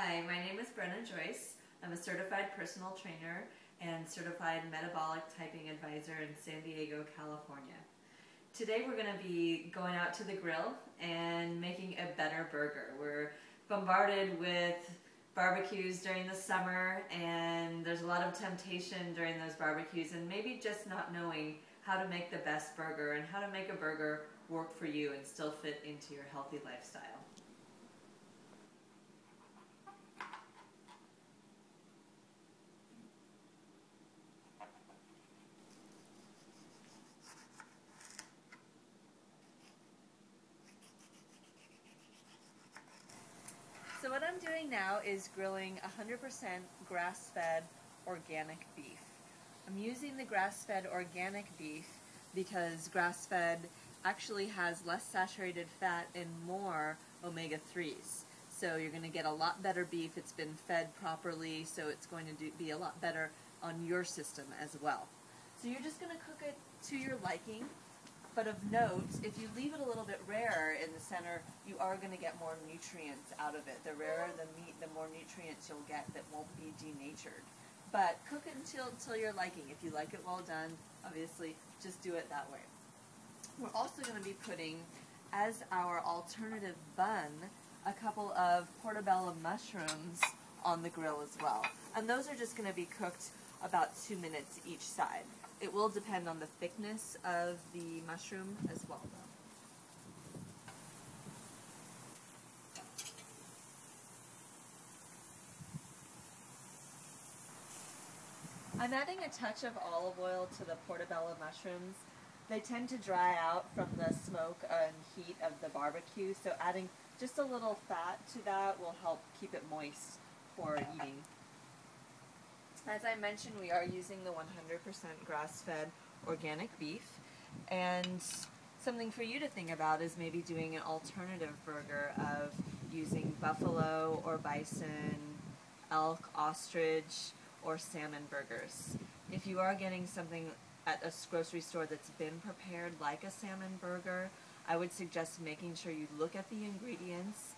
Hi, my name is Brenna Joyce. I'm a certified personal trainer and certified metabolic typing advisor in San Diego, California. Today we're going to be going out to the grill and making a better burger. We're bombarded with barbecues during the summer, and there's a lot of temptation during those barbecues, and maybe just not knowing how to make the best burger and how to make a burger work for you and still fit into your healthy lifestyle. So what I'm doing now is grilling 100% grass-fed organic beef. I'm using the grass-fed organic beef because grass-fed actually has less saturated fat and more omega-3s. So you're going to get a lot better beef. It's been fed properly, so it's going to be a lot better on your system as well. So you're just going to cook it to your liking. But of note, if you leave it a little bit rarer in the center, you are going to get more nutrients out of it. The rarer the meat, the more nutrients you'll get that won't be denatured. But cook it until your liking. If you like it well done, obviously, just do it that way. We're also going to be putting, as our alternative bun, a couple of portabello mushrooms on the grill as well. And those are just going to be cooked about 2 minutes each side. It will depend on the thickness of the mushroom as well, though. I'm adding a touch of olive oil to the portabello mushrooms. They tend to dry out from the smoke and heat of the barbecue, so adding just a little fat to that will help keep it moist for eating. As I mentioned, we are using the 100% grass-fed organic beef, and something for you to think about is maybe doing an alternative burger of using buffalo or bison, elk, ostrich, or salmon burgers. If you are getting something at a grocery store that's been prepared like a salmon burger, I would suggest making sure you look at the ingredients,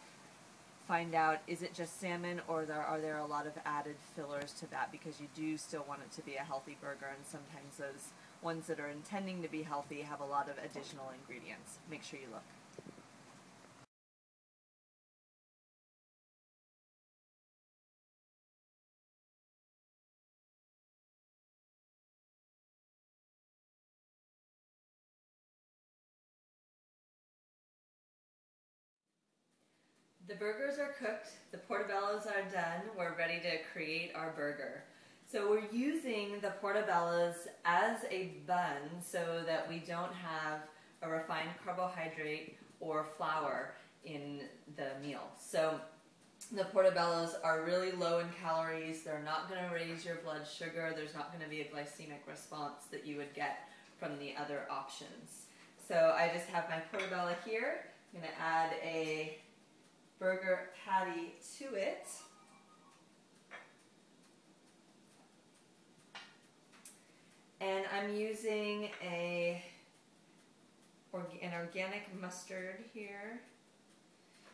find out, is it just salmon, or are there a lot of added fillers to that, because you do still want it to be a healthy burger, and sometimes those ones that are intending to be healthy have a lot of additional ingredients. Make sure you look. The burgers are cooked, the portabellos are done, we're ready to create our burger. So we're using the portabellos as a bun so that we don't have a refined carbohydrate or flour in the meal. So the portabellos are really low in calories, they're not going to raise your blood sugar, there's not going to be a glycemic response that you would get from the other options. So I just have my portabello here. I'm going to add a burger patty to it. And I'm using an organic mustard here.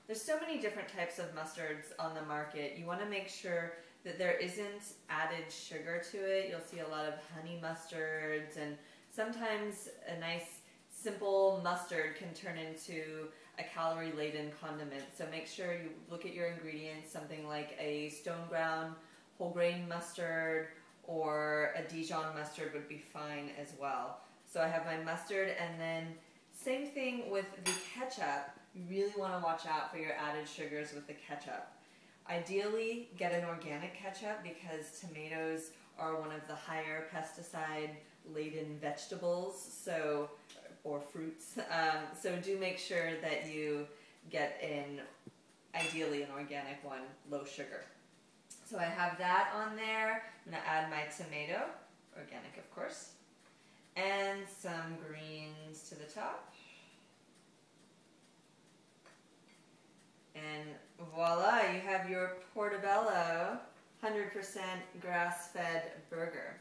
There's so many different types of mustards on the market. You want to make sure that there isn't added sugar to it. You'll see a lot of honey mustards, and sometimes a nice simple mustard can turn into a calorie-laden condiment. So make sure you look at your ingredients, something like a stone ground whole grain mustard or a Dijon mustard would be fine as well. So I have my mustard, and then same thing with the ketchup. You really want to watch out for your added sugars with the ketchup. Ideally, get an organic ketchup because tomatoes are one of the higher pesticide-laden vegetables, or fruits. So do make sure that you get ideally an organic one, low sugar. So I have that on there. I'm going to add my tomato, organic of course, and some greens to the top. And voila, you have your portabello 100% grass-fed burger.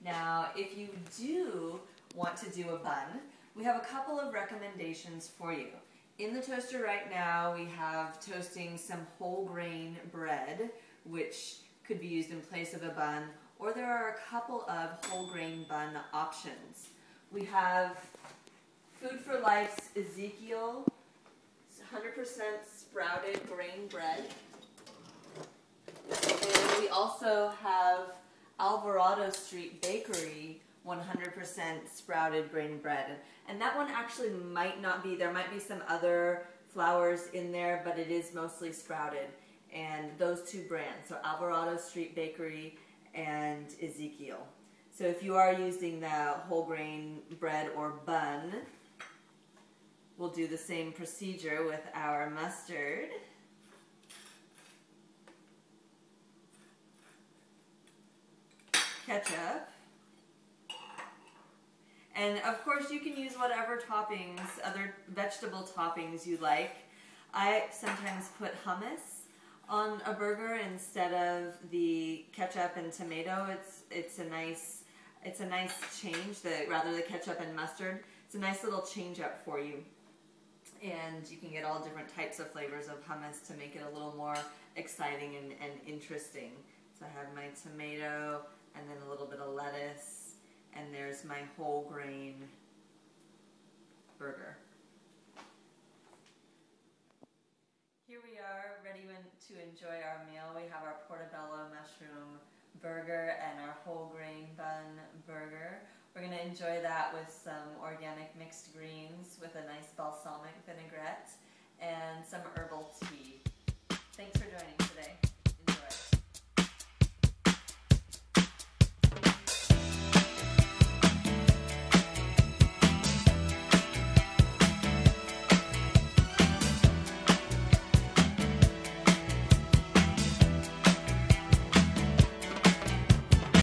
Now, if you do want to do a bun, we have a couple of recommendations for you. In the toaster right now, we have toasting some whole grain bread, which could be used in place of a bun, or there are a couple of whole grain bun options. We have Food for Life's Ezekiel 100% sprouted grain bread. And we also have Alvarado Street Bakery 100% sprouted grain bread. And that one actually might not be, there might be some other flours in there, but it is mostly sprouted. And those two brands, so Alvarado Street Bakery and Ezekiel. So if you are using the whole grain bread or bun, we'll do the same procedure with our mustard. Ketchup. And of course you can use whatever toppings, other vegetable toppings you like. I sometimes put hummus on a burger instead of the ketchup and tomato. It's a nice change, rather the ketchup and mustard. It's a nice little change up for you. And you can get all different types of flavors of hummus to make it a little more exciting and interesting. So I have my tomato and then a little bit of lettuce. And there's my whole grain burger. Here we are, ready to enjoy our meal. We have our portabello mushroom burger and our whole grain bun burger. We're going to enjoy that with some organic mixed greens with a nice balsamic vinaigrette and some herbal tea.